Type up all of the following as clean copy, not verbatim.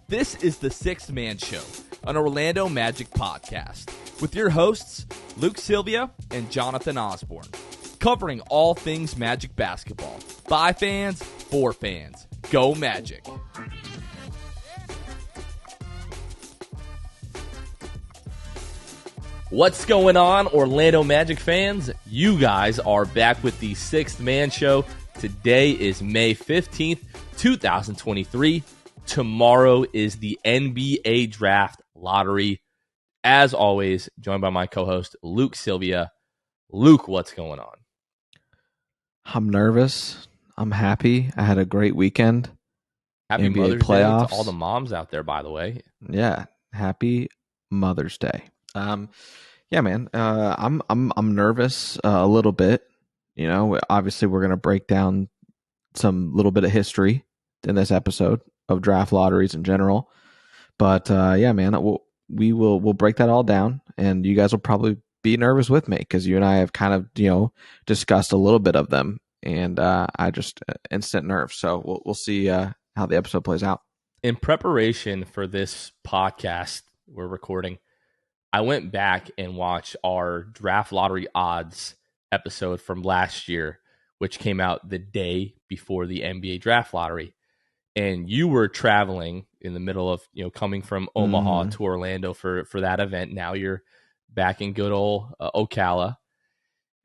This is the Sixth Man Show, an Orlando Magic podcast, with your hosts, Luke Sylvia and Jonathan Osborne, covering all things Magic basketball. By fans, for fans. Go Magic. What's going on, Orlando Magic fans? You guys are back with the Sixth Man Show. Today is May 15th, 2023. Tomorrow is the NBA Draft Lottery. As always, joined by my co-host, Luke Sylvia. Luke, what's going on? I'm nervous. I'm happy. I had a great weekend. Happy NBA Mother's playoffs. Day to all the moms out there, by the way. Yeah, happy Mother's Day. Yeah, man. I'm nervous a little bit. You know, obviously we're gonna break down some little bit of history in this episode of draft lotteries in general. But yeah, man, we'll break that all down, and you guys will probably be nervous with me because you and I have kind of discussed a little bit of them, and I just instant nerves. So we'll see how the episode plays out. In preparation for this podcast we're recording, I went back and watched our draft lottery odds episode from last year, which came out the day before the NBA draft lottery. And you were traveling in the middle of, coming from Omaha to Orlando for that event. Now you're back in good old Ocala.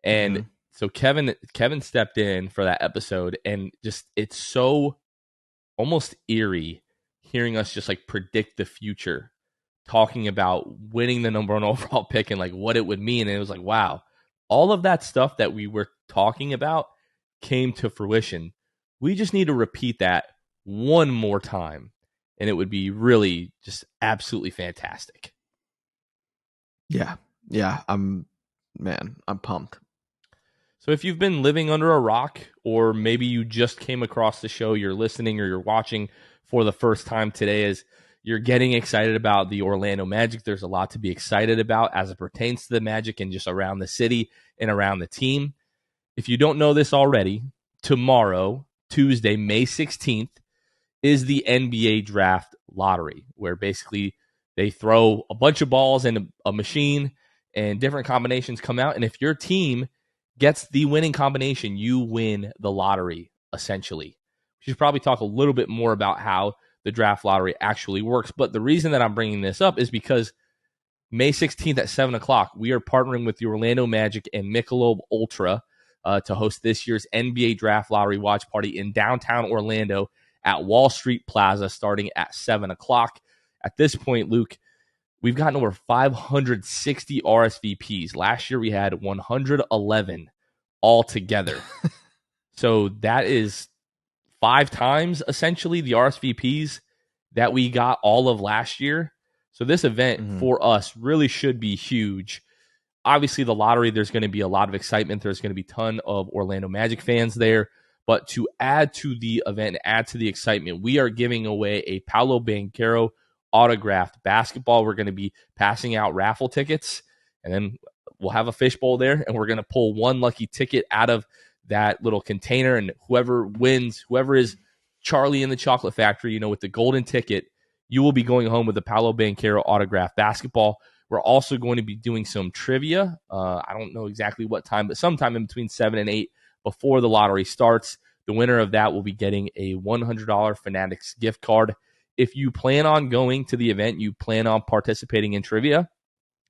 And so Kevin stepped in for that episode, and just, it's so almost eerie hearing us just like predict the future, talking about winning the number one overall pick and like what it would mean. And it was like, wow, all of that stuff that we were talking about came to fruition. We just need to repeat that one more time, and it would be really just absolutely fantastic. Yeah. I'm pumped. So if you've been living under a rock, or maybe you just came across the show, you're listening or you're watching for the first time today, as you're getting excited about the Orlando Magic, there's a lot to be excited about as it pertains to the Magic and just around the city and around the team. If you don't know this already, tomorrow, Tuesday, May 16th, is the NBA Draft Lottery, where basically they throw a bunch of balls in a machine and different combinations come out. And if your team gets the winning combination, you win the lottery, essentially. We should probably talk a little bit more about how the draft lottery actually works. But the reason that I'm bringing this up is because May 16th at 7 o'clock, we are partnering with the Orlando Magic and Michelob Ultra to host this year's NBA Draft Lottery watch party in downtown Orlando at Wall Street Plaza starting at 7 o'clock. At this point, Luke, we've gotten over 560 RSVPs. Last year, we had 111 altogether. So that is 5 times, essentially, the RSVPs that we got all of last year. So this event for us really should be huge. Obviously, the lottery, there's going to be a lot of excitement. There's going to be a ton of Orlando Magic fans there. But to add to the event, add to the excitement, we are giving away a Paolo Banchero autographed basketball. We're going to be passing out raffle tickets, and then we'll have a fishbowl there, and we're going to pull one lucky ticket out of that little container, and whoever wins, whoever is Charlie in the Chocolate Factory, with the golden ticket, you will be going home with a Paolo Banchero autographed basketball. We're also going to be doing some trivia. I don't know exactly what time, but sometime in between 7 and 8 before the lottery starts. The winner of that will be getting a $100 Fanatics gift card. If you plan on going to the event, you plan on participating in trivia,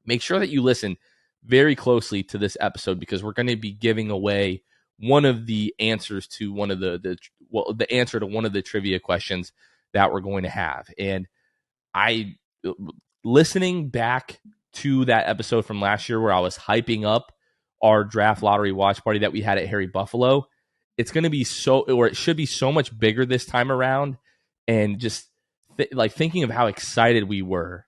make sure that you listen very closely to this episode, because we're going to be giving away one of the answers to one of the answer to one of the trivia questions that we're going to have. And listening back to that episode from last year where I was hyping up our draft lottery watch party that we had at Harry Buffalo, it's going to be it should be so much bigger this time around. And just thinking of how excited we were,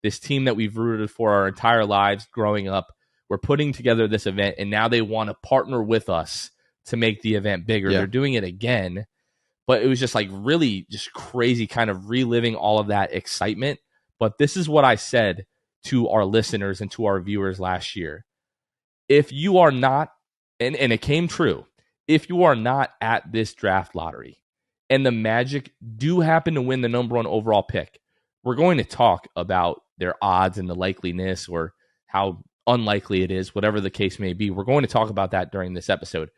this team that we've rooted for our entire lives growing up, we're putting together this event, and now they want to partner with us to make the event bigger. Yeah. They're doing it again, but it was just really just crazy, kind of reliving all of that excitement. But this is what I said to our listeners and to our viewers last year. If you are not, and it came true, if you are not at this draft lottery and the Magic do happen to win the number one overall pick, we're going to talk about their odds and the likeliness or how unlikely it is, whatever the case may be. We're going to talk about that during this episode.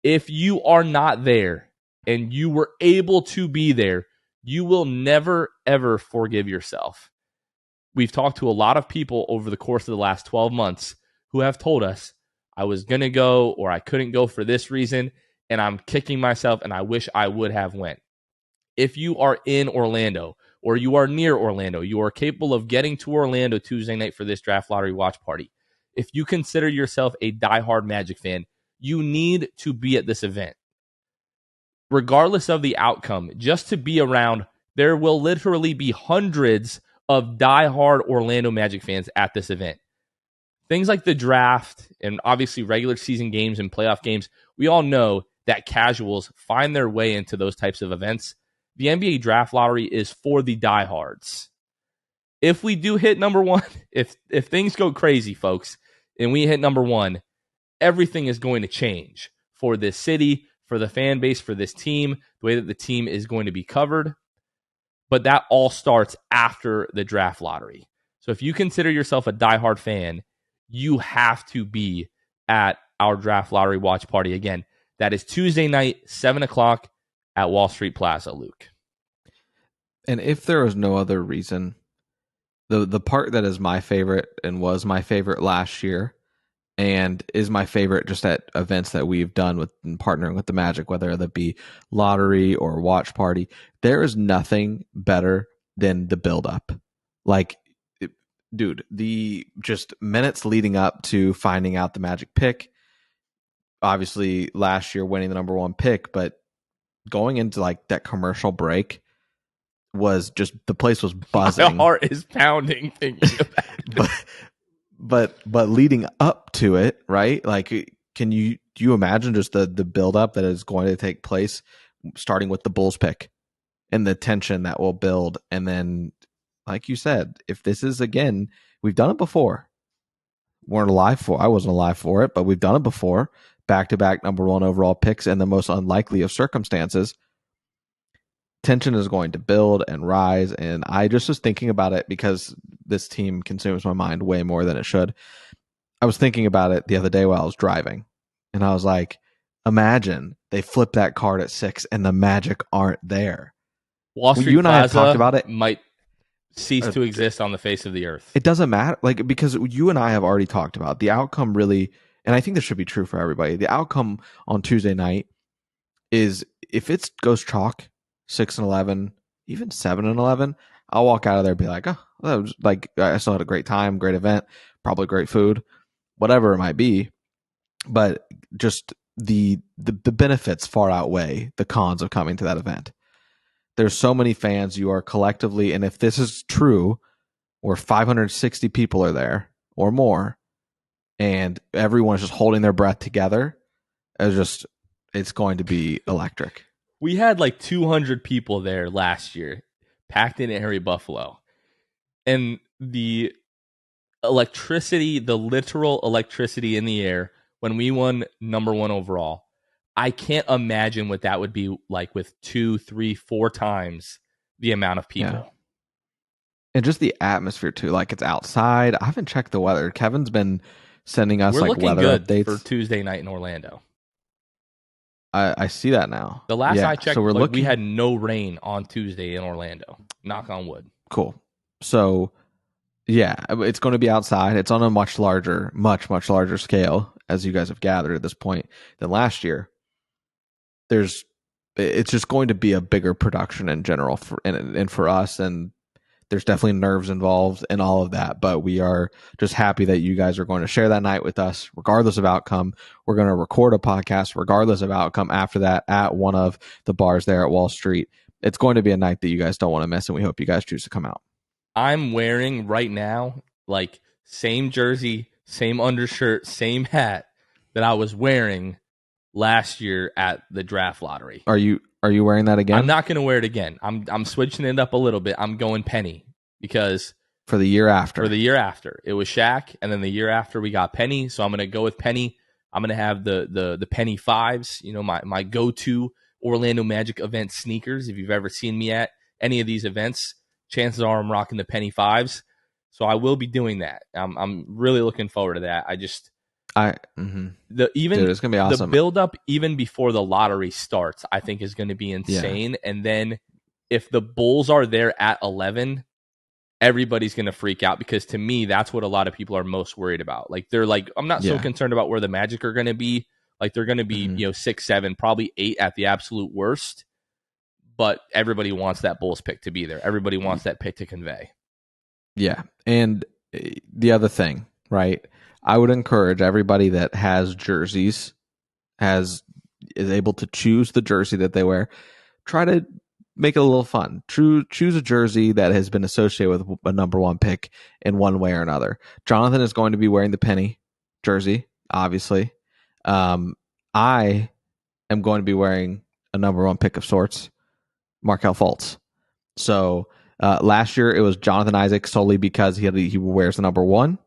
If you are not there and you were able to be there, you will never, ever forgive yourself. We've talked to a lot of people over the course of the last 12 months who have told us, I was going to go or I couldn't go for this reason, and I'm kicking myself and I wish I would have went. If you are in Orlando or you are near Orlando, you are capable of getting to Orlando Tuesday night for this draft lottery watch party. If you consider yourself a diehard Magic fan, you need to be at this event. Regardless of the outcome, just to be around, there will literally be hundreds of diehard Orlando Magic fans at this event. Things like the draft and obviously regular season games and playoff games, we all know that casuals find their way into those types of events. The NBA draft lottery is for the diehards. If we do hit number one, if things go crazy, folks, and we hit number one, everything is going to change for this city, for the fan base, for this team, the way that the team is going to be covered. But that all starts after the draft lottery. So if you consider yourself a diehard fan, you have to be at our draft lottery watch party. Again, that is Tuesday night, 7 o'clock at Wall Street Plaza, Luke. And if there was no other reason, the part that is my favorite and was my favorite last year and is my favorite just at events that we've done with partnering with the Magic, whether that be lottery or watch party, there is nothing better than the build-up. Like, dude, the just minutes leading up to finding out the Magic pick, obviously last year winning the number one pick, but going into like that commercial break was just, the place was buzzing. My heart is pounding thinking about it. But leading up to it, right? Like, do you imagine just the build up that is going to take place, starting with the Bulls pick and the tension that will build, and then, like you said, if this is, again, we've done it before. I wasn't alive for it, but we've done it before. Back-to-back number one overall picks in the most unlikely of circumstances. Tension is going to build and rise, and I just was thinking about it because this team consumes my mind way more than it should. I was thinking about it the other day while I was driving, and I was like, imagine they flip that card at 6 and the Magic aren't there. Wall Street you and I have Plaza talked about it. Might cease to exist on the face of the earth. It doesn't matter, like, because you and I have already talked about the outcome really, and I think this should be true for everybody. The outcome on Tuesday night is, if it goes chalk, 6-11, even 7-11, I'll walk out of there and be like, oh, that was, like, I still had a great time, great event, probably great food, whatever it might be. But just the benefits far outweigh the cons of coming to that event. There's so many fans. You are collectively, and if this is true, where 560 people are there or more, and everyone is just holding their breath together, it's going to be electric. We had like 200 people there last year, packed in at Harry Buffalo. And the electricity, the literal electricity in the air when we won number one overall, I can't imagine what that would be like with 2, 3, 4 times the amount of people. Yeah. And just the atmosphere too, like, it's outside. I haven't checked the weather. Kevin's been sending us We're like looking weather good updates for Tuesday night in Orlando. I see that now. The last I checked, so we had no rain on Tuesday in Orlando. Knock on wood. Cool. So, yeah, it's going to be outside. It's on a much larger scale, as you guys have gathered at this point, than last year. It's just going to be a bigger production in general and for us, and there's definitely nerves involved in all of that, but we are just happy that you guys are going to share that night with us, regardless of outcome. We're going to record a podcast, regardless of outcome, after that at one of the bars there at Wall Street. It's going to be a night that you guys don't want to miss, and we hope you guys choose to come out. I'm wearing right now, like, same jersey, same undershirt, same hat that I was wearing last year at the draft lottery. Are you wearing that again? I'm not going to wear it again. I'm switching it up a little bit. I'm going Penny because for the year after. It was Shaq, and then the year after we got Penny. So I'm going to go with Penny. I'm going to have the Penny 5s, my go-to Orlando Magic event sneakers. If you've ever seen me at any of these events, chances are I'm rocking the penny fives. So I will be doing that. I'm really looking forward to that. Dude, it's gonna be awesome. The build up even before the lottery starts, I think is going to be insane. Yeah. And then if the Bulls are there at 11, everybody's going to freak out, because to me, that's what a lot of people are most worried about. Like, they're like, I'm not so concerned about where the Magic are going to be. Like, they're going to be, 6, 7, probably 8 at the absolute worst. But everybody wants that Bulls pick to be there. Everybody wants that pick to convey. Yeah. And the other thing, right? I would encourage everybody that has jerseys, is able to choose the jersey that they wear. Try to make it a little fun. Choose a jersey that has been associated with a number one pick in one way or another. Jonathan is going to be wearing the penny jersey, obviously. I am going to be wearing a number one pick of sorts, Markelle Fultz. So last year it was Jonathan Isaac solely because he wears the number one,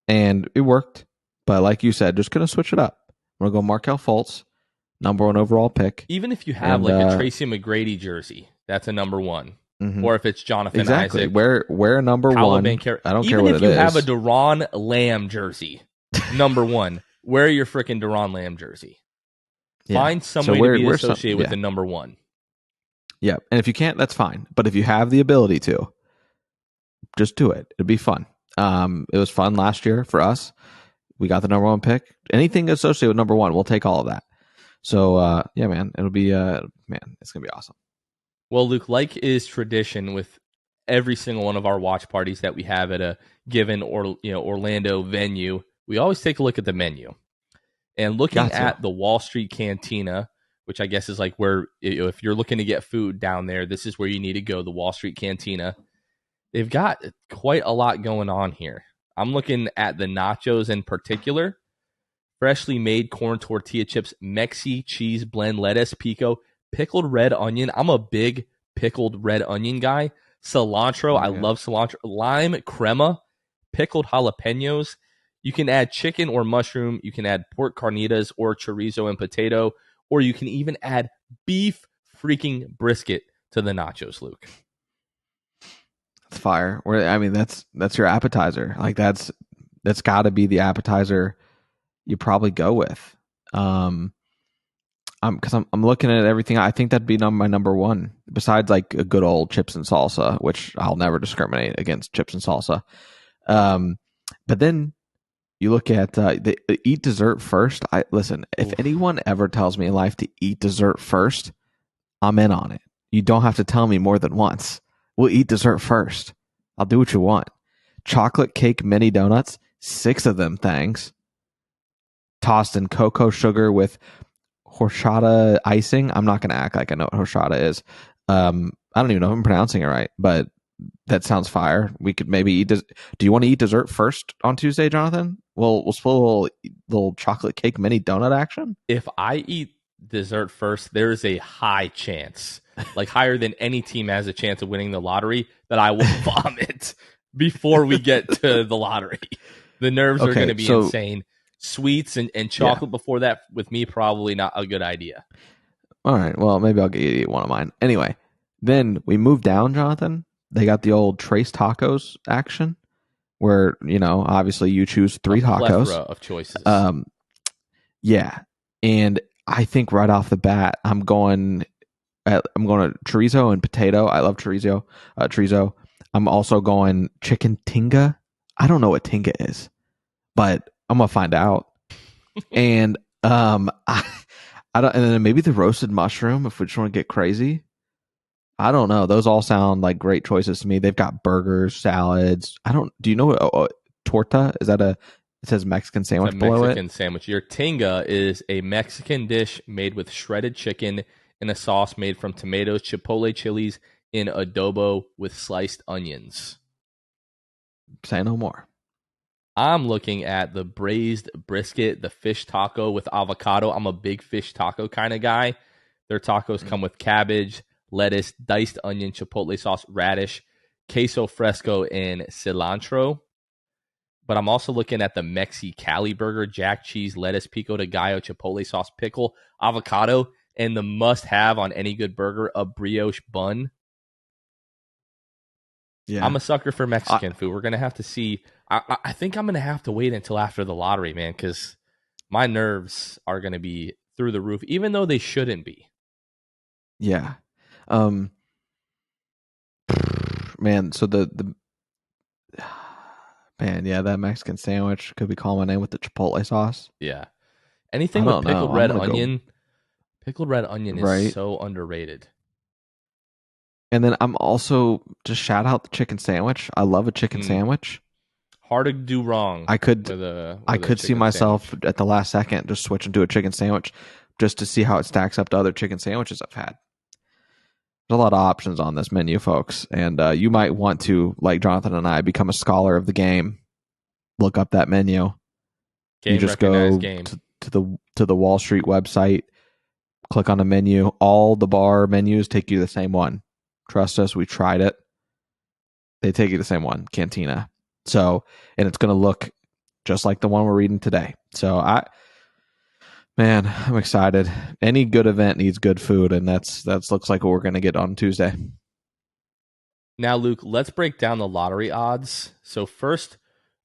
and it worked. But like you said, just going to switch it up. I'm going to go Markelle Fultz, number one overall pick. Even if you have a Tracy McGrady jersey, that's a number one. Mm-hmm. Or if it's Jonathan Isaac. Wear a number Paolo one. Banchero. I don't Even care what if it you is. have a Deron Lamb jersey, number one, wear your freaking Deron Lamb jersey. Yeah. Find some way to be associated with the number one. Yeah, and if you can't, that's fine. But if you have the ability to, just do it. It'd be fun. It was fun last year for us. We got the number one pick. Anything associated with number one, we'll take all of that. So, yeah, man, it'll be, it's going to be awesome. Well, Luke, like is tradition with every single one of our watch parties that we have at a given Orlando venue, we always take a look at the menu. And looking at the Wall Street Cantina, which I guess is like where, if you're looking to get food down there, this is where you need to go, the Wall Street Cantina. They've got quite a lot going on here. I'm looking at the nachos in particular. Freshly made corn tortilla chips, Mexi cheese blend, lettuce, pico, pickled red onion. I'm a big pickled red onion guy. Cilantro. I love cilantro. Lime crema, pickled jalapenos. You can add chicken or mushroom. You can add pork carnitas or chorizo and potato, or you can even add beef freaking brisket to the nachos, Luke. That's fire. I mean, that's your appetizer. Like that's got to be the appetizer you probably go with. Because I'm looking at everything. I think that'd be my number one, besides like a good old chips and salsa, which I'll never discriminate against chips and salsa. But then you look at the eat dessert first. If anyone ever tells me in life to eat dessert first, I'm in on it. You don't have to tell me more than once. We'll eat dessert first. I'll do what you want. Chocolate cake mini donuts, 6 of them, thanks. Tossed in cocoa sugar with horchata icing. I'm not going to act like I know what horchata is. I don't even know if I'm pronouncing it right, but that sounds fire. We could maybe eat. Do you want to eat dessert first on Tuesday, Jonathan? We'll split a little chocolate cake mini donut action. If I eat dessert first, there is a high chance, like higher than any team has a chance of winning the lottery, that I will vomit before we get to the lottery. The nerves are going to be insane. Sweets and chocolate before that, with me, probably not a good idea. All right. Well, maybe I'll get you to eat one of mine. Anyway, then we move down, Jonathan. They got the old Trace Tacos action where, obviously you choose 3 tacos. Plethora of choices. Yeah. And I think right off the bat, I'm going to chorizo and potato. I love chorizo. I'm also going chicken tinga. I don't know what tinga is, but I'm gonna find out. And I don't. And then maybe the roasted mushroom if we just want to get crazy. I don't know. Those all sound like great choices to me. They've got burgers, salads. Do you know what torta is? It says Mexican sandwich below it. Mexican sandwich. Your tinga is a Mexican dish made with shredded chicken in a sauce made from tomatoes, chipotle chilies, in adobo with sliced onions. Say no more. I'm looking at the braised brisket, the fish taco with avocado. I'm a big fish taco kind of guy. Their tacos come with cabbage, lettuce, diced onion, chipotle sauce, radish, queso fresco, and cilantro. But I'm also looking at the Mexi Cali burger, jack cheese, lettuce, pico de gallo, chipotle sauce, pickle, avocado, and the must-have on any good burger, a brioche bun. Yeah. I'm a sucker for Mexican food. We're gonna have to see. I think I'm gonna have to wait until after the lottery, man, because my nerves are gonna be through the roof, even though they shouldn't be. Yeah. Um man, so the man, yeah, that Mexican sandwich, could we call my name with the chipotle sauce? Yeah. I Anything with don't know. pickled I'm red gonna go onion. Pickled red onion is right. so underrated. And then I'm also just shout out the chicken sandwich. I love a chicken Mm, sandwich. hard to do wrong I could with a I with a could see chicken sandwich. myself at the last second just switching to a chicken sandwich just to see how it stacks up to other chicken sandwiches I've had. There's a lot of options on this menu, folks, and you might want to, like Jonathan and I, become a scholar of the game. Look up that menu. You Game just recognized go game. to the Wall Street website, click on the menu. All the bar menus take you to the same one. Trust us, we tried it. They take you to the same one, Cantina. So, and it's going to look just like the one we're reading today. So man, I'm excited. Any good event needs good food, and that's looks like what we're going to get on Tuesday. Now, Luke, let's break down the lottery odds. So first,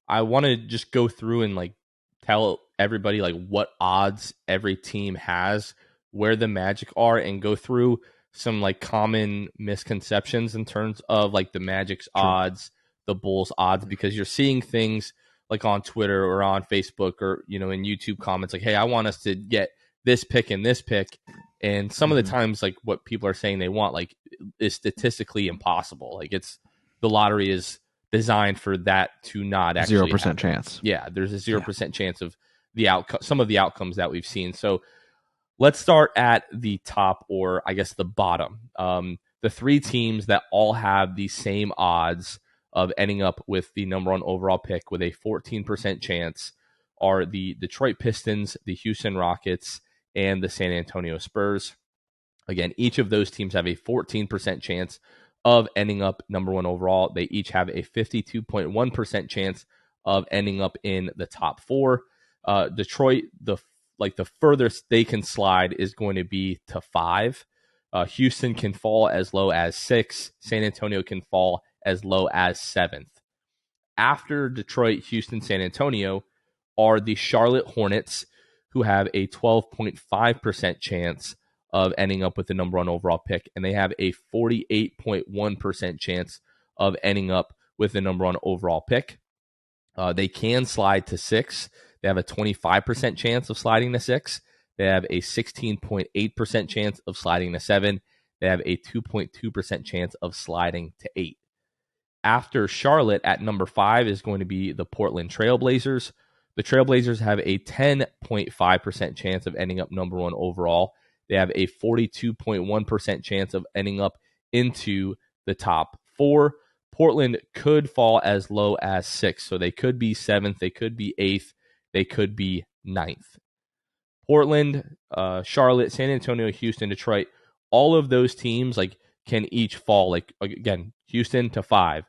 I want to just go through and like tell everybody like what odds every team has, where the Magic are, and go through some like common misconceptions in terms of like the Magic's Sure. odds, the Bulls odds, because you're seeing things like on Twitter or on Facebook or in YouTube comments like, hey, I want us to get this pick and this pick. And some of the times like what people are saying they want like is statistically impossible. Like the lottery is designed for that to not actually 0% happen. chance. Yeah, there's a 0% chance of the outcome, some of the outcomes that we've seen. So let's start at the top, or I guess the bottom. The three teams that all have the same odds of ending up with the number one overall pick with a 14% chance are the Detroit Pistons, the Houston Rockets, and the San Antonio Spurs. Again, each of those teams have a 14% chance of ending up number one overall. They each have a 52.1% chance of ending up in the top four. Detroit, the furthest they can slide is going to be to 5. Houston can fall as low as 6. San Antonio can fall as low as 7th. After Detroit, Houston, San Antonio are the Charlotte Hornets, who have a 12.5% chance of ending up with the number one overall pick, and they have a 48.1% chance of ending up with the number one overall pick. They can slide to 6. They have a 25% chance of sliding to 6. They have a 16.8% chance of sliding to 7. They have a 2.2% chance of sliding to 8. After Charlotte at number 5 is going to be the Portland Trailblazers. The Trailblazers have a 10.5% chance of ending up number one overall. They have a 42.1% chance of ending up into the top 4. Portland could fall as low as 6, so they could be 7th, they could be 8th, they could be 9th. Portland, Charlotte, San Antonio, Houston, Detroit, all of those teams like can each fall, like again, Houston to 5.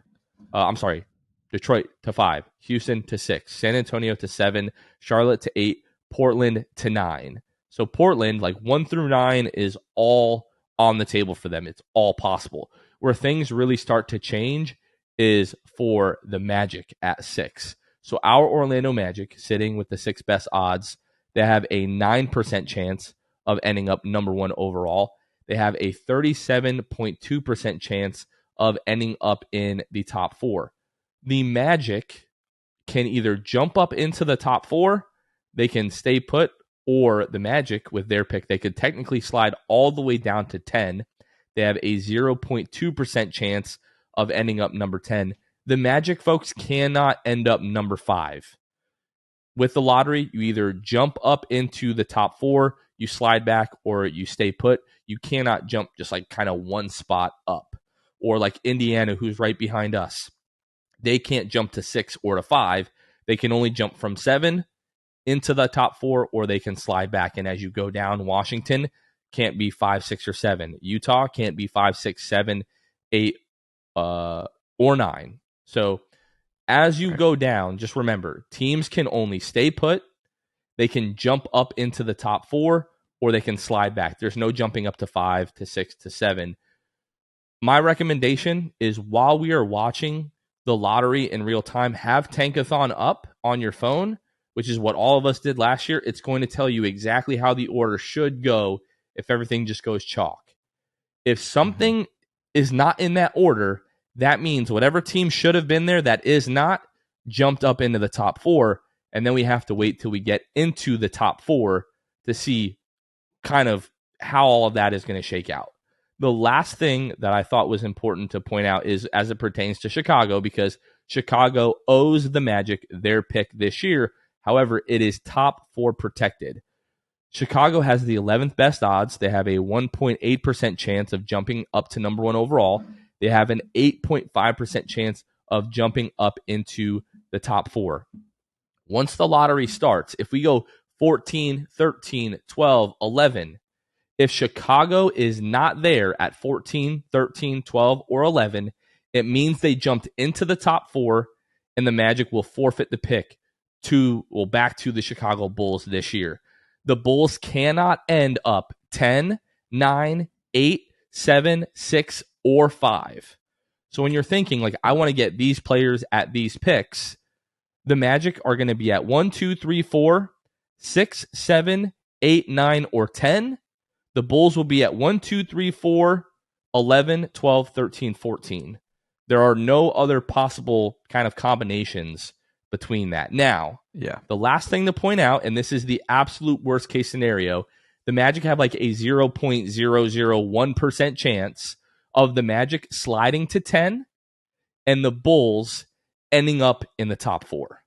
Detroit to 5, Houston to 6, San Antonio to 7, Charlotte to 8, Portland to 9. So Portland, like 1 through 9, is all on the table for them. It's all possible. Where things really start to change is for the Magic at 6. So our Orlando Magic, sitting with the 6th best odds, they have a 9% chance of ending up number one overall. They have a 37.2% chance of ending up in the top 4. The Magic can either jump up into the top 4, they can stay put, or the Magic, with their pick, they could technically slide all the way down to 10. They have a 0.2% chance of ending up number 10. The Magic, folks, cannot end up number 5. With the lottery, you either jump up into the top 4, you slide back, or you stay put. You cannot jump just like kind of one spot up. Or like Indiana, who's right behind us. They can't jump to 6 or to 5. They can only jump from 7 into the top 4, or they can slide back. And as you go down, Washington can't be 5, 6, or 7. Utah can't be 5, 6, 7, 8, or 9. So as you go down, just remember, teams can only stay put, they can jump up into the top 4, or they can slide back. There's no jumping up to 5, to 6, to 7. my recommendation is while we are watching the lottery in real time, have Tankathon up on your phone, which is what all of us did last year. It's going to tell you exactly how the order should go if everything just goes chalk. If something is not in that order, that means whatever team should have been there that is not jumped up into the top 4, and then we have to wait till we get into the top 4 to see kind of how all of that is going to shake out. The last thing that I thought was important to point out is as it pertains to Chicago, because Chicago owes the Magic their pick this year. However, it is top 4 protected. Chicago has the 11th best odds. They have a 1.8% chance of jumping up to number 1 overall. They have an 8.5% chance of jumping up into the top 4. Once the lottery starts, if we go 14, 13, 12, 11, if Chicago is not there at 14, 13, 12, or 11, it means they jumped into the top 4, and the Magic will forfeit the pick back to the Chicago Bulls this year. The Bulls cannot end up 10, 9, 8, 7, 6, or 5. So when you're thinking, like, I want to get these players at these picks, the Magic are going to be at 1, 2, 3, 4, 6, 7, 8, 9, or 10. The Bulls will be at 1, 2, 3, 4, 11, 12, 13, 14. There are no other possible kind of combinations between that. Now, the last thing to point out, and this is the absolute worst case scenario, the Magic have like a 0.001% chance of the Magic sliding to 10 and the Bulls ending up in the top 4.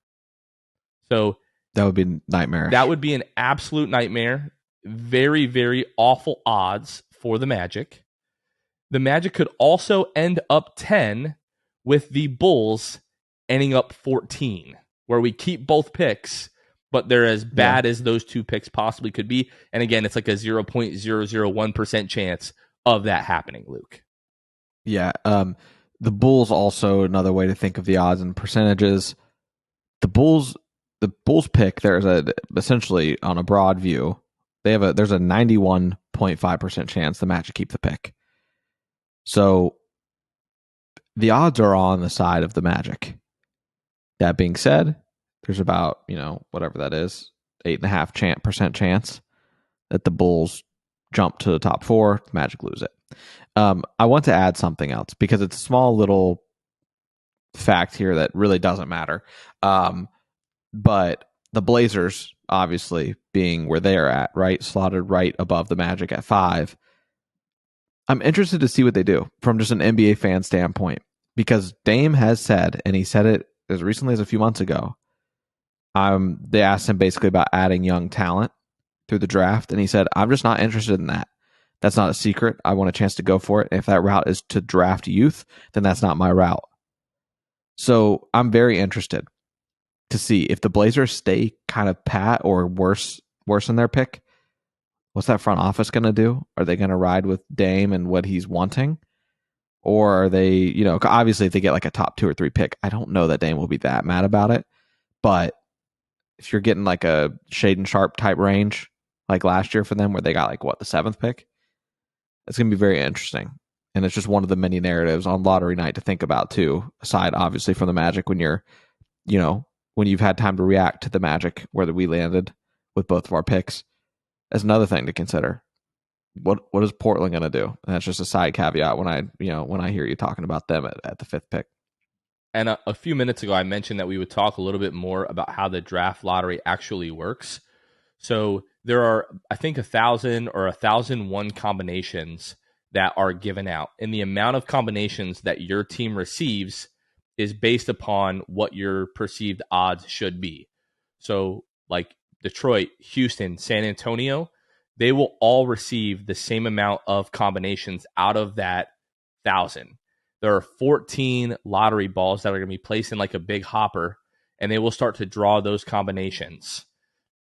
So that would be nightmarish. That would be an absolute nightmare. Very, very awful odds for the Magic. The Magic could also end up 10 with the Bulls ending up 14, where we keep both picks, but they're as bad as those 2 picks possibly could be. And again, it's like a 0.001% chance of that happening, Luke. Yeah. The Bulls also, another way to think of the odds and percentages. The Bulls pick, there's essentially on a broad view, there's a 91.5% chance the Magic keep the pick. So the odds are on the side of the Magic. That being said, there's about, whatever that is, 8.5% chance that the Bulls jump to the top 4, the Magic lose it. I want to add something else because it's a small little fact here that really doesn't matter. But the Blazers, obviously, being where they're at, right, slotted right above the Magic at 5. I'm interested to see what they do from just an NBA fan standpoint, because Dame has said, and he said it as recently as a few months ago, they asked him basically about adding young talent through the draft, and he said, I'm just not interested in that. That's not a secret. I want a chance to go for it. If that route is to draft youth, then that's not my route. So I'm very interested to see if the Blazers stay kind of pat or worse in their pick. What's that front office going to do? Are they going to ride with Dame and what he's wanting? Or are they, obviously if they get like a top 2 or 3 pick, I don't know that Dame will be that mad about it. But if you're getting like a Shaedon Sharpe type range, like last year for them where they got like the 7th pick, it's going to be very interesting. And it's just one of the many narratives on lottery night to think about too, aside obviously from the Magic when you're, when you've had time to react to the Magic where we landed with both of our picks. That's another thing to consider. What is Portland going to do? And that's just a side caveat when I hear you talking about them at the 5th pick. And a few minutes ago, I mentioned that we would talk a little bit more about how the draft lottery actually works. So there are, I think, 1,000 or 1,001 combinations that are given out. And the amount of combinations that your team receives is based upon what your perceived odds should be. So like Detroit, Houston, San Antonio, they will all receive the same amount of combinations out of that 1,000. There are 14 lottery balls that are going to be placed in like a big hopper, and they will start to draw those combinations.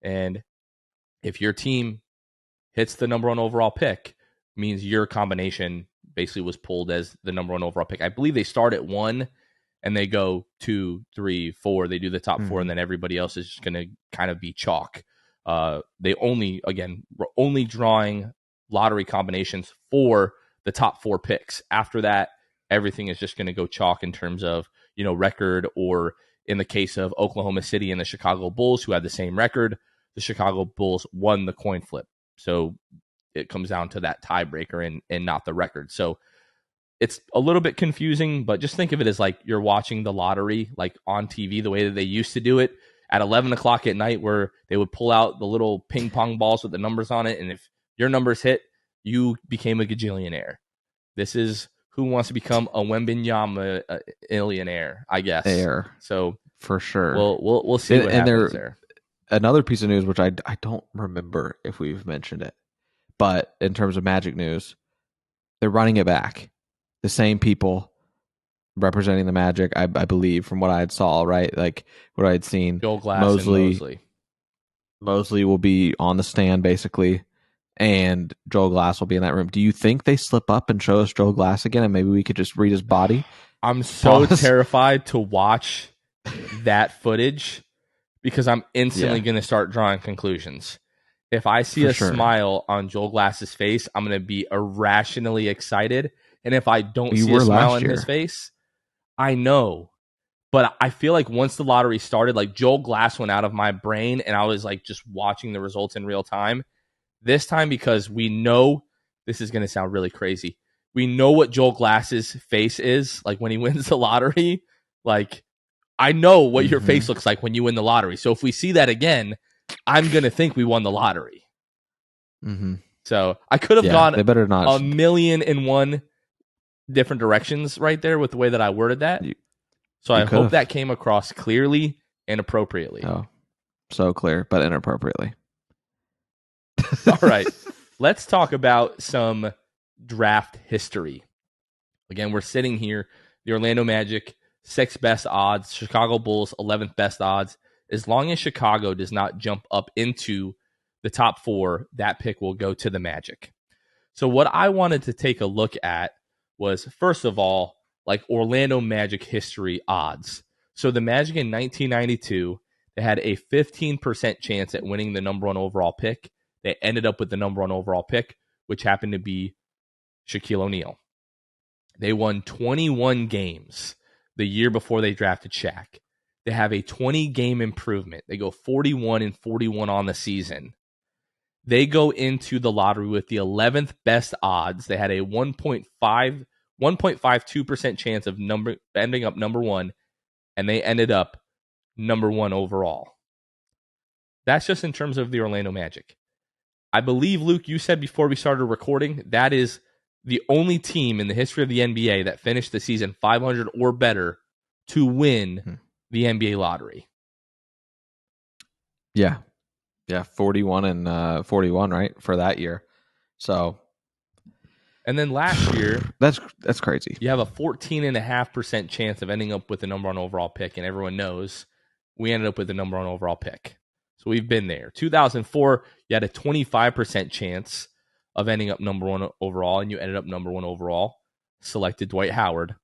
And if your team hits the number 1 overall pick, means your combination basically was pulled as the number 1 overall pick. I believe they start at 1 and they go 2, 3, 4. They do the top 4, and then everybody else is just going to kind of be chalk. We're only drawing lottery combinations for the top 4 picks. After that, everything is just going to go chalk in terms of, record, or in the case of Oklahoma City and the Chicago Bulls, who had the same record, the Chicago Bulls won the coin flip. So it comes down to that tiebreaker and not the record. So it's a little bit confusing, but just think of it as like you're watching the lottery like on TV, the way that they used to do it at 11 o'clock at night, where they would pull out the little ping pong balls with the numbers on it. And if your numbers hit, you became a gajillionaire. This is who wants to become a Wembenyama millionaire, I guess. So for sure. We'll see what happens there. Another piece of news, which I don't remember if we've mentioned it, but in terms of Magic news, they're running it back. The same people representing the Magic, I believe, from what I had saw, right? Like what I had seen. Joel Glass and Mosley. Mosley will be on the stand, basically, and Joel Glass will be in that room. Do you think they slip up and show us Joel Glass again, and maybe we could just read his body? I'm so terrified to watch that footage because I'm instantly going to start drawing conclusions. If I see a smile on Joel Glass's face, I'm going to be irrationally excited. And if I don't see a smile on his face, I know. But I feel like once the lottery started, like Joel Glass went out of my brain and I was like just watching the results in real time. This time, because we know, this is going to sound really crazy, we know what Joel Glass's face is like when he wins the lottery. Like, I know what your face looks like when you win the lottery. So if we see that again, I'm going to think we won the lottery. So I could have gone they better not. 1,000,001 different directions right there with the way that I worded that. So I hope that came across clearly and appropriately. Oh, so clear, but inappropriately. All right. Let's talk about some draft history. Again, we're sitting here, the Orlando Magic, 6th best odds, Chicago Bulls, 11th best odds. As long as Chicago does not jump up into the top 4, that pick will go to the Magic. So what I wanted to take a look at was, first of all, like Orlando Magic history odds. So the Magic in 1992, they had a 15% chance at winning the number 1 overall pick. They ended up with the number 1 overall pick, which happened to be Shaquille O'Neal. They won 21 games the year before they drafted Shaq. They have a 20-game improvement. They go 41-41 on the season. They go into the lottery with the 11th best odds. They had a 1.52% chance of ending up number 1, and they ended up number 1 overall. That's just in terms of the Orlando Magic. I believe, Luke, you said before we started recording, that is the only team in the history of the NBA that finished the season 500 or better to win the NBA lottery. Yeah, 41 and 41, right, for that year. So, and then last year, that's crazy. You have a 14.5% chance of ending up with the number 1 overall pick, and everyone knows we ended up with the number 1 overall pick. So we've been there. 2004, you had a 25% chance of ending up number 1 overall, and you ended up number 1 overall. Selected Dwight Howard.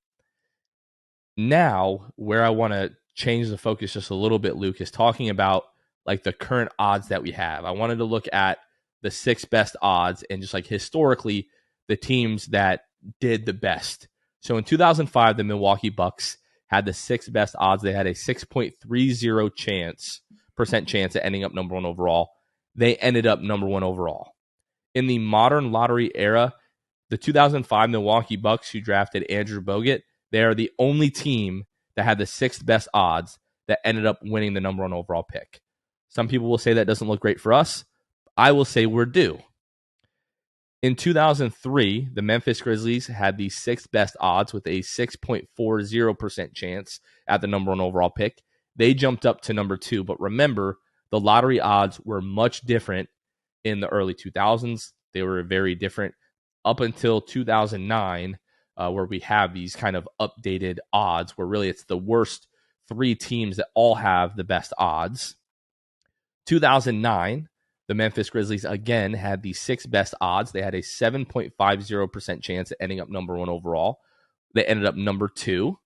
Now, where I want to change the focus just a little bit, Luke, is talking about like the current odds that we have. I wanted to look at the 6 best odds and just like historically the teams that did the best. So in 2005, the Milwaukee Bucks had the 6th best odds. They had a 6.30% chance at ending up number 1 overall. They ended up number 1 overall. In the modern lottery era, the 2005 Milwaukee Bucks, who drafted Andrew Bogut, they are the only team that had the 6th best odds that ended up winning the number 1 overall pick. Some people will say that doesn't look great for us. I will say we're due. In 2003, the Memphis Grizzlies had the 6th best odds with a 6.40% chance at the number 1 overall pick. They jumped up to number 2, but remember, the lottery odds were much different in the early 2000s. They were very different up until 2009, where we have these kind of updated odds, where really it's the worst 3 teams that all have the best odds. 2009, the Memphis Grizzlies again had the 6th best odds. They had a 7.50% chance at ending up number 1 overall. They ended up number 2.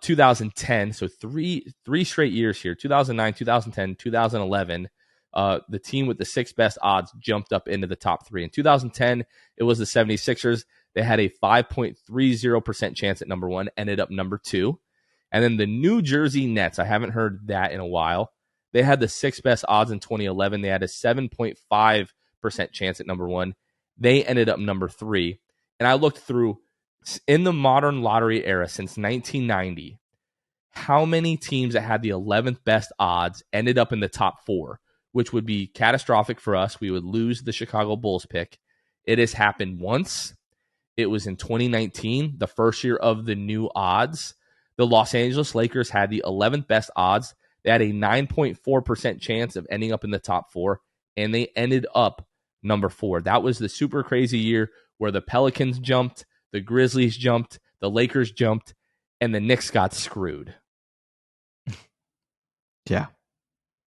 2010, so three straight years here, 2009, 2010, 2011, the team with the 6 best odds jumped up into the top 3. In 2010, it was the 76ers. They had a 5.30% chance at number 1, ended up number 2. And then the New Jersey Nets, I haven't heard that in a while. They had the 6 best odds in 2011. They had a 7.5% chance at number 1. They ended up number 3. And I looked through, in the modern lottery era since 1990, how many teams that had the 11th best odds ended up in the top 4, which would be catastrophic for us. We would lose the Chicago Bulls pick. It has happened once. It was in 2019, the first year of the new odds. The Los Angeles Lakers had the 11th best odds. They had a 9.4% chance of ending up in the top 4, and they ended up number 4. That was the super crazy year where the Pelicans jumped, the Grizzlies jumped, the Lakers jumped, and the Knicks got screwed. Yeah,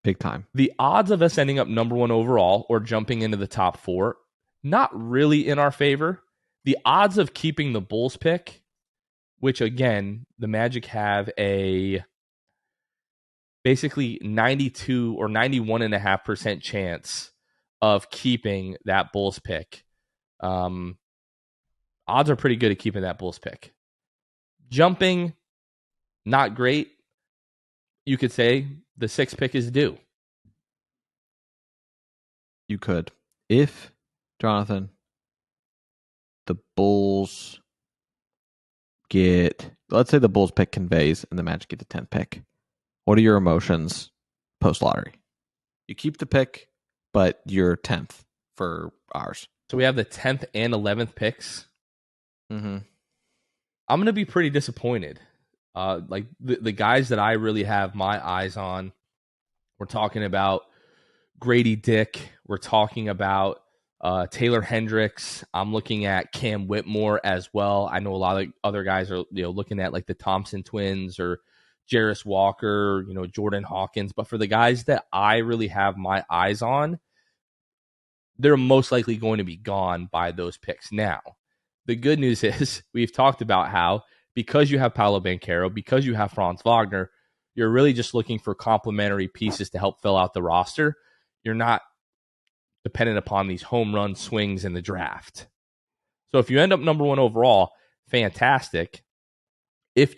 big time. The odds of us ending up number 1 overall or jumping into the top 4, not really in our favor. The odds of keeping the Bulls pick, which again, the Magic have a basically 92 or 91.5% chance of keeping that Bulls pick. Odds are pretty good at keeping that Bulls pick. Jumping, not great. You could say the 6th pick is due. You could. If, Jonathan, the Bulls get, let's say the Bulls pick conveys and the Magic get the 10th pick. What are your emotions post-lottery? You keep the pick, but you're 10th for ours. So we have the 10th and 11th picks. Mm-hmm. I'm going to be pretty disappointed. Like the guys that I really have my eyes on, we're talking about Grady Dick. We're talking about Taylor Hendricks. I'm looking at Cam Whitmore as well. I know a lot of other guys are looking at like the Thompson twins or Jarris Walker, Jordan Hawkins. But for the guys that I really have my eyes on, they're most likely going to be gone by those picks. Now, the good news is we've talked about how because you have Paolo Banchero, because you have Franz Wagner, you're really just looking for complementary pieces to help fill out the roster. You're not dependent upon these home run swings in the draft. So if you end up number 1 overall, fantastic. If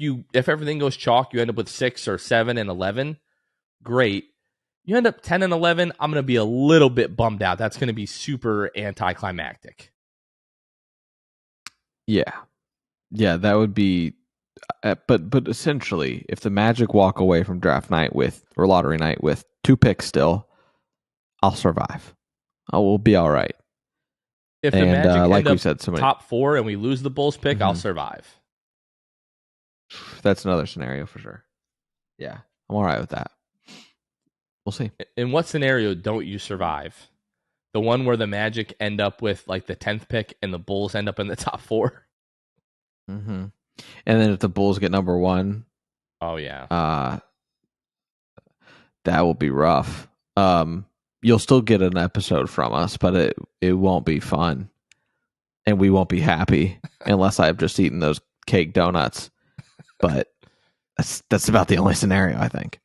everything goes chalk, you end up with 6 or 7 and 11, great. You end up 10 and 11, I'm going to be a little bit bummed out. That's going to be super anticlimactic. Yeah, that would be. But essentially, if the Magic walk away from draft night or lottery night with 2 picks still, I'll survive. I will be all right. If the Magic like end we said, top 4 and we lose the Bulls pick, I'll survive. That's another scenario for sure. Yeah, I'm all right with that. We'll see. In what scenario don't you survive? The one where the Magic end up with like the 10th pick and the Bulls end up in the top 4? Mm-hmm. And then if the Bulls get number 1, oh yeah, that will be rough. You'll still get an episode from us, but it won't be fun, and we won't be happy unless I've just eaten those cake donuts. But that's about the only scenario, I think.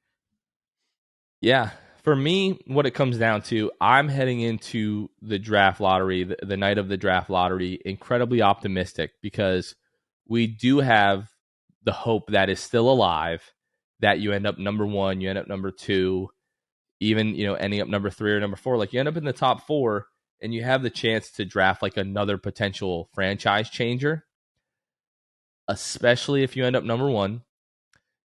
Yeah, for me, what it comes down to, I'm heading into the draft lottery, the night of the draft lottery, incredibly optimistic because we do have the hope that is still alive that you end up number 1, you end up number 2, even, ending up number 3 or number 4. Like you end up in the top 4 and you have the chance to draft like another potential franchise changer, especially if you end up number 1.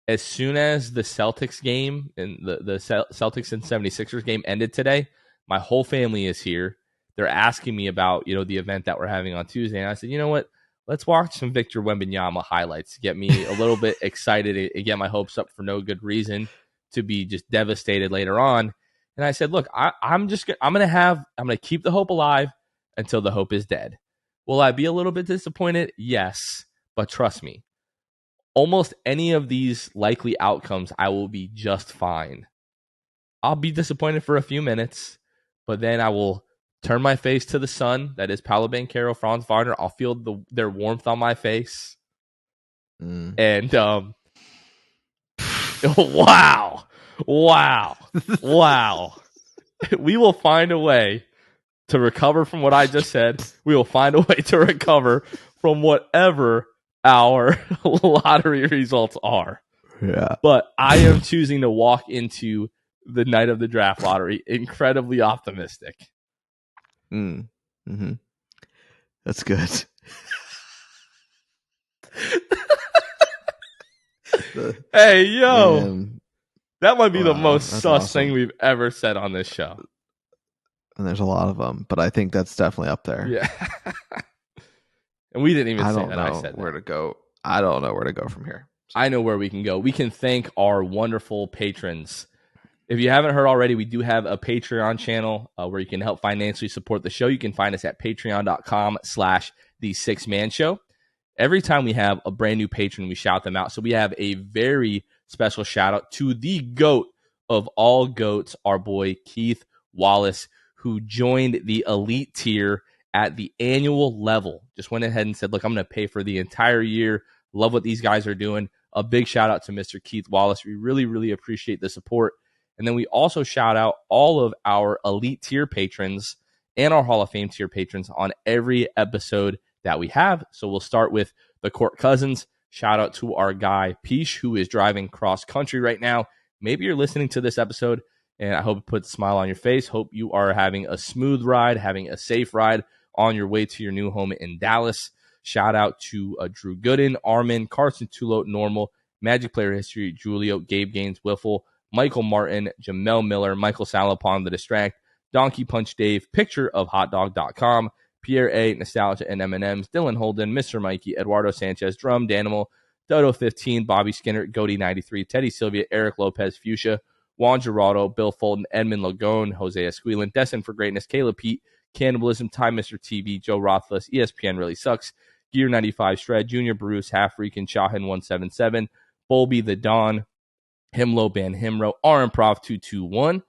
As soon as the Celtics game and the Celtics and 76ers game ended today, my whole family is here. They're asking me about, the event that we're having on Tuesday. And I said, you know what? Let's watch some Victor Wembanyama highlights to get me a little bit excited and get my hopes up for no good reason to be just devastated later on. And I said, look, I'm going to keep the hope alive until the hope is dead. Will I be a little bit disappointed? Yes. But trust me, almost any of these likely outcomes, I will be just fine. I'll be disappointed for a few minutes, but then I will turn my face to the sun. That is Paolo Banchero, Franz Wagner. I'll feel their warmth on my face. And wow. We will find a way to recover from what I just said. We will find a way to recover from whatever our lottery results are. Yeah. But I am choosing to walk into the night of the draft lottery incredibly optimistic. Mm-hmm. That's good. Hey, yo. Man. That might be the most that's sus awesome. thing we've ever said on this show. And there's a lot of them, but I think that's definitely up there. Yeah. And we didn't even I say don't that. know I said where that. to go. I don't know where to go from here. I know where we can go. We can thank our wonderful patrons. If you haven't heard already, we do have a Patreon channel where you can help financially support the show. You can find us at patreon.com/the6man-show. Every time we have a brand new patron, we shout them out. So we have a very special shout out to the GOAT of all GOATs, our boy Keith Wallace, who joined the elite tier at the annual level. Just went ahead and said, look, I'm going to pay for the entire year. Love what these guys are doing. A big shout out to Mr. Keith Wallace. We really, really appreciate the support. And then we also shout out all of our elite tier patrons and our Hall of Fame tier patrons on every episode that we have. So we'll start with the Court Cousins. Shout out to our guy Peach, who is driving cross country right now. Maybe you're listening to this episode, and I hope it puts a smile on your face. Hope you are having a smooth ride, having a safe ride on your way to your new home in Dallas. Shout out to Drew Gooden, Armin, Carson Tulo, Normal, Magic Player History, Julio, Gabe Gaines, Wiffle, Michael Martin, Jamel Miller, Michael Salapon, The Distract, Donkey Punch Dave, Picture of Hotdog.com, Pierre A, Nostalgia and M&M's, Dylan Holden, Mr. Mikey, Eduardo Sanchez, Drum, Danimal, Dodo 15, Bobby Skinner, Goody 93, Teddy Sylvia, Eric Lopez, Fuchsia, Juan Gerardo, Bill Fulton, Edmund Lagone, Jose Esquilin, Destined for Greatness, Caleb Pete, Cannibalism, Time Mr. TV, Joe Rothfuss, ESPN Really Sucks, Gear 95, Shred, Junior Bruce, Half Freakin, Shahin 177, Bolby the Don, Himlo Ban Himro, Improv 221,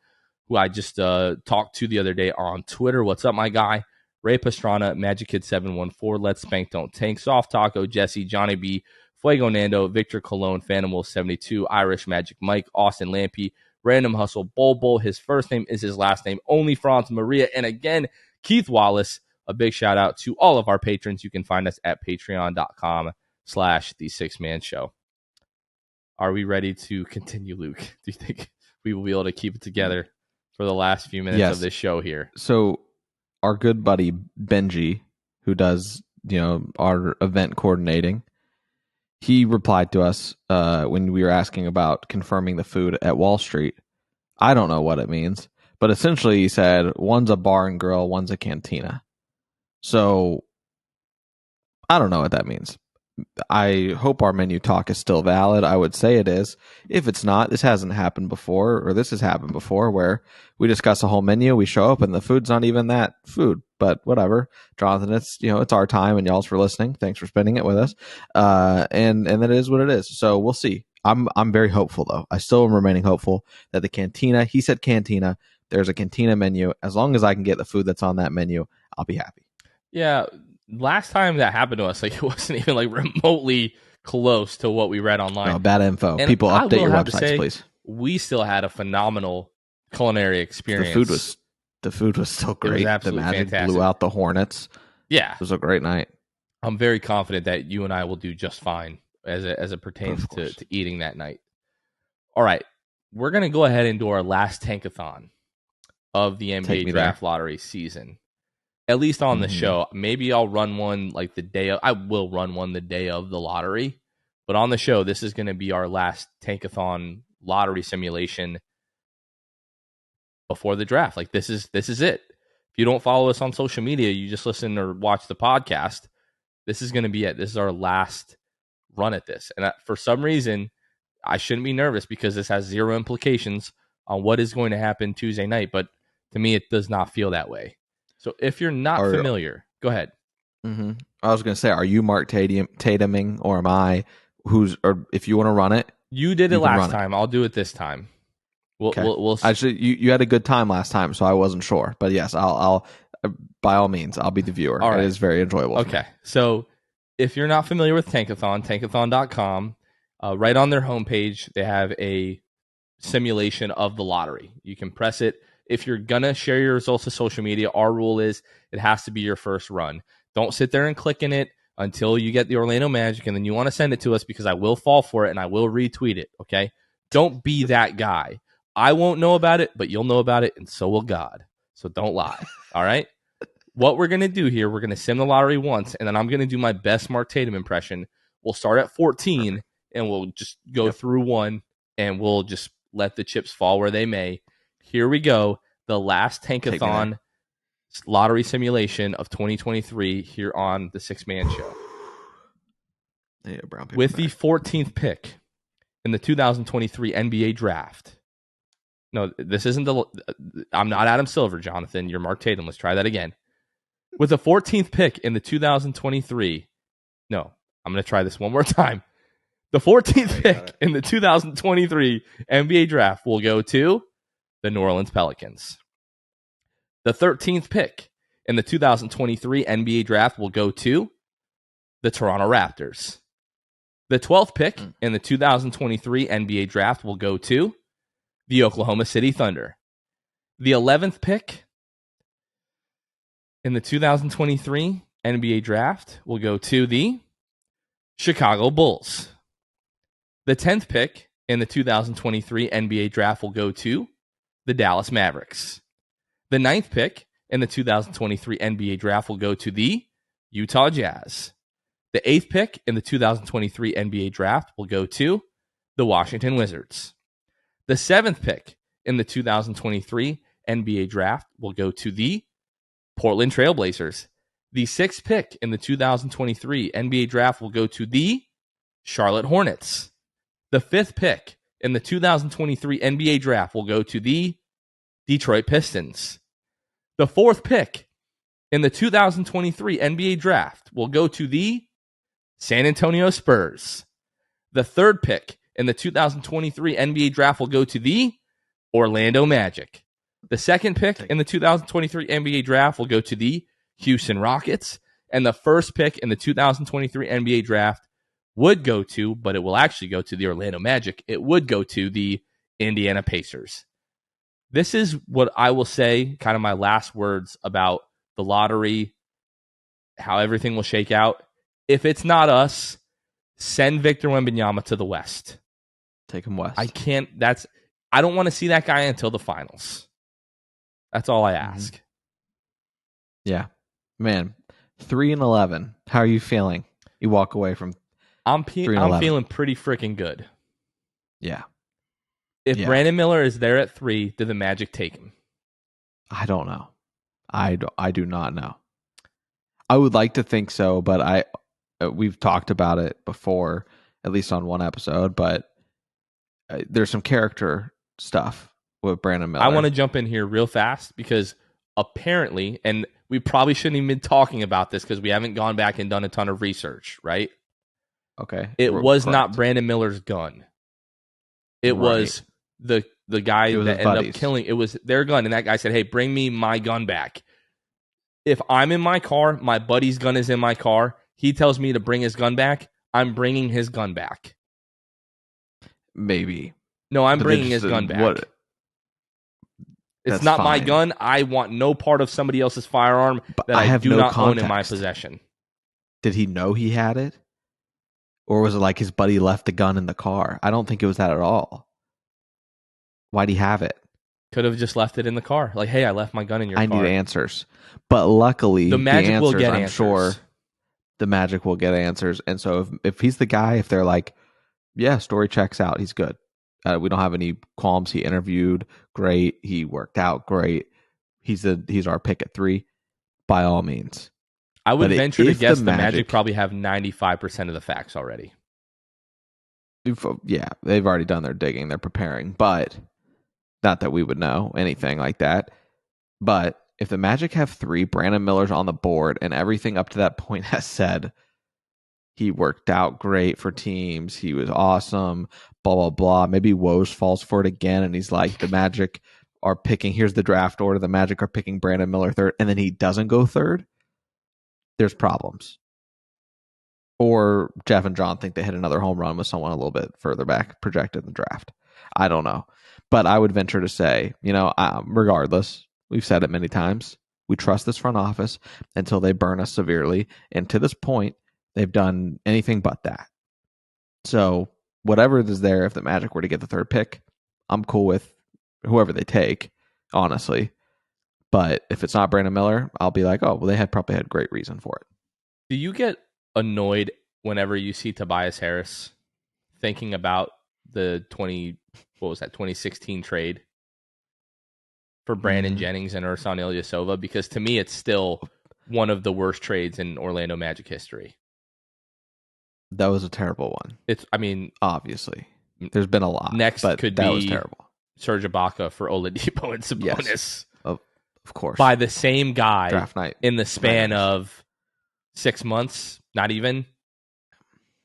who I just talked to the other day on Twitter. What's up, my guy? Ray Pastrana, Magic Kid 714, Let's Spank Don't Tank, Soft Taco, Jesse, Johnny B, Fuego Nando, Victor Cologne, Phantom Wolf 72, Irish Magic Mike, Austin Lampy, Random Hustle, Bol, his first name is his last name, Only Franz Maria, and again, Keith Wallace. A big shout out to all of our patrons. You can find us at patreon.com/the6man-show. Are we ready to continue, Luke? Do you think we will be able to keep it together for the last few minutes of this show here? So our good buddy Benji, who does, our event coordinating, he replied to us when we were asking about confirming the food at Wall Street. I don't know what it means, but essentially he said one's a bar and grill, one's a cantina. So I don't know what that means. I hope our menu talk is still valid. I would say it is. If it's not, this hasn't happened before, or this has happened before, where we discuss a whole menu, we show up, and the food's not even that food. But whatever, Jonathan, it's our time, and y'all's for listening. Thanks for spending it with us. And that is what it is. So we'll see. I'm very hopeful though. I still am remaining hopeful that the cantina. He said cantina. There's a cantina menu. As long as I can get the food that's on that menu, I'll be happy. Yeah. Last time that happened to us, it wasn't even remotely close to what we read online. No, bad info. And people update your websites, please. We still had a phenomenal culinary experience. The food was still great. The Magic fantastic. Blew out the Hornets. Yeah, it was a great night. I'm very confident that you and I will do just fine as it pertains to eating that night. All right, we're gonna go ahead and do our last tankathon of the NBA draft lottery season. At least on the show. Maybe I'll run one the day of. I will run one the day of the lottery. But on the show, this is going to be our last tankathon lottery simulation before the draft. This is it. If you don't follow us on social media, you just listen or watch the podcast. This is going to be it. This is our last run at this. And for some reason, I shouldn't be nervous because this has zero implications on what is going to happen Tuesday night. But to me, it does not feel that way. So if you're not familiar, go ahead. Mm-hmm. I was going to say, are you Mark Tatuming or am I? Or if you want to run it, you did it last time. I'll do it this time. We'll actually, you had a good time last time, so I wasn't sure. But yes, I'll by all means, I'll be the viewer. All right. It is very enjoyable. Okay, so if you're not familiar with Tankathon, tankathon.com, right on their homepage, they have a simulation of the lottery. You can press it. if you're going to share your results to social media, our rule is it has to be your first run. Don't sit there and click in it until you get the Orlando Magic, and then you want to send it to us, because I will fall for it and I will retweet it, okay? Don't be that guy. I won't know about it, but you'll know about it, and so will God. So don't lie, all right? What we're going to do here, we're going to sim the lottery once, and then I'm going to do my best Mark Tatum impression. We'll start at 14, and we'll just go through one, and we'll just let the chips fall where they may. Here we go. The last Tankathon lottery simulation of 2023 here on the Six Man Show. Yeah, brown paper With the 14th pick in the 2023 NBA draft. No, this isn't I'm not Adam Silver, Jonathan. You're Mark Tatum. Let's try that again. With the 14th pick in the 2023. No, I'm going to try this one more time. The 14th pick in the 2023 NBA draft will go to the New Orleans Pelicans. The 13th pick in the 2023 NBA draft will go to the Toronto Raptors. The 12th pick in the 2023 NBA draft will go to the Oklahoma City Thunder. The 11th pick in the 2023 NBA draft will go to the Chicago Bulls. The 10th pick in the 2023 NBA draft will go to the Dallas Mavericks. The 9th pick in the 2023 NBA draft will go to the Utah Jazz. The 8th pick in the 2023 NBA draft will go to the Washington Wizards. The 7th pick in the 2023 NBA draft will go to the Portland Trailblazers. The 6th pick in the 2023 NBA draft will go to the Charlotte Hornets. The 5th pick in the 2023 NBA draft will go to the Detroit Pistons. The 4th pick in the 2023 NBA draft will go to the San Antonio Spurs. The 3rd pick in the 2023 NBA draft will go to the Orlando Magic. The 2nd pick in the 2023 NBA draft will go to the Houston Rockets. And the 1st pick in the 2023 NBA draft would go to, but it will actually go to the Orlando Magic. It would go to the Indiana Pacers. This is what I will say, kind of my last words about the lottery, how everything will shake out. If it's not us, send Victor Wembanyama to the West. Take him West. I don't want to see that guy until the finals. That's all I ask. Yeah. Man, 3-11. How are you feeling? You walk away from I'm feeling pretty freaking good. Yeah. If Brandon Miller is there at 3, did the Magic take him? I don't know. I do not know. I would like to think so, but we've talked about it before, at least on one episode, but there's some character stuff with Brandon Miller. I want to jump in here real fast because apparently, and we probably shouldn't even be talking about this because we haven't gone back and done a ton of research, right? Okay. It was not Brandon Miller's gun. It was the guy that ended up killing. It was their gun, and that guy said, "Hey, bring me my gun back." If I'm in my car, my buddy's gun is in my car. He tells me to bring his gun back. I'm bringing his gun back. Maybe. No, I'm bringing his gun back. It's not my gun. I want no part of somebody else's firearm that I do not own in my possession. Did he know he had it? Or was it like his buddy left the gun in the car? I don't think it was that at all. Why'd he have it? Could have just left it in the car. Like, hey, I left my gun in your car. I need answers. But luckily, the Magic will get answers. I'm sure the Magic will get answers. And so if he's the guy, if they're like, yeah, story checks out, he's good. We don't have any qualms. He interviewed great. He worked out great. He's our pick at 3, by all means. I would venture to guess the Magic probably have 95% of the facts already. Yeah, they've already done their digging. They're preparing, but not that we would know anything like that. But if the Magic have 3, Brandon Miller's on the board, and everything up to that point has said he worked out great for teams, he was awesome, blah, blah, blah. Maybe Woj falls for it again, and he's like, the Magic are picking, here's the draft order, the Magic are picking Brandon Miller 3rd, and then he doesn't go 3rd. There's problems. Or Jeff and John think they hit another home run with someone a little bit further back projected in the draft. I don't know. But I would venture to say, regardless, we've said it many times, we trust this front office until they burn us severely. And to this point, they've done anything but that. So whatever is there, if the Magic were to get the third pick, I'm cool with whoever they take, honestly. But if it's not Brandon Miller, I'll be like, oh, well, they probably had great reason for it. Do you get annoyed whenever you see Tobias Harris thinking about the 2016 trade for Brandon Jennings and Ersan Ilyasova? Because to me, it's still one of the worst trades in Orlando Magic history. That was a terrible one. Obviously, there's been a lot. Next but could that be was terrible. Serge Ibaka for Oladipo and Sabonis. Yes, of course. By the same guy Draft night. In the span of 6 months, not even.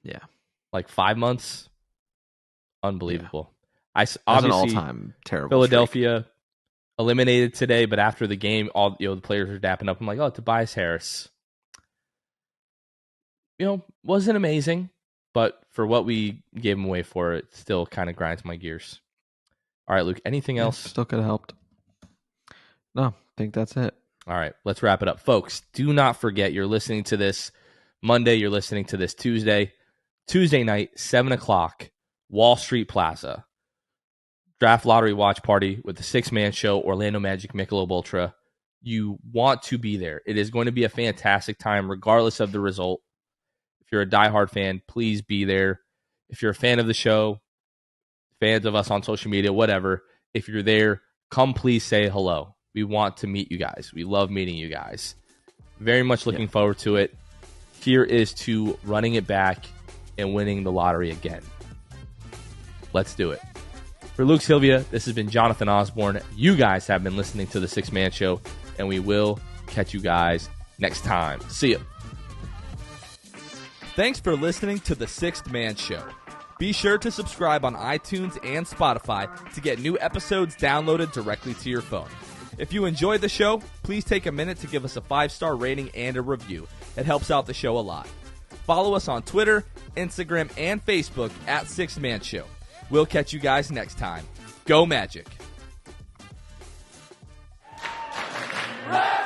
Yeah. Like 5 months. Unbelievable. Yeah. Obviously, an all-time terrible Philadelphia streak. Eliminated today, but after the game, all the players are dapping up. I'm like, oh, Tobias Harris. Wasn't amazing, but for what we gave him away for, it still kind of grinds my gears. All right, Luke, anything else? Still could have helped. No, I think that's it. All right, let's wrap it up. Folks, do not forget, you're listening to this Monday, you're listening to this Tuesday. Tuesday night, 7 o'clock, Wall Street Plaza. Draft lottery watch party with the 6-man show, Orlando Magic Michelob Ultra. You want to be there. It is going to be a fantastic time, regardless of the result. If you're a diehard fan, please be there. If you're a fan of the show, fans of us on social media, whatever, if you're there, come please say hello. We want to meet you guys. We love meeting you guys. Very much looking forward to it. Here is to running it back and winning the lottery again. Let's do it. For Luke Sylvia, this has been Jonathan Osborne. You guys have been listening to the 6-Man Show, and we will catch you guys next time. See ya. Thanks for listening to the 6th Man Show. Be sure to subscribe on iTunes and Spotify to get new episodes downloaded directly to your phone. If you enjoyed the show, please take a minute to give us a 5-star rating and a review. It helps out the show a lot. Follow us on Twitter, Instagram, and Facebook at 6th Man Show. We'll catch you guys next time. Go Magic! Right!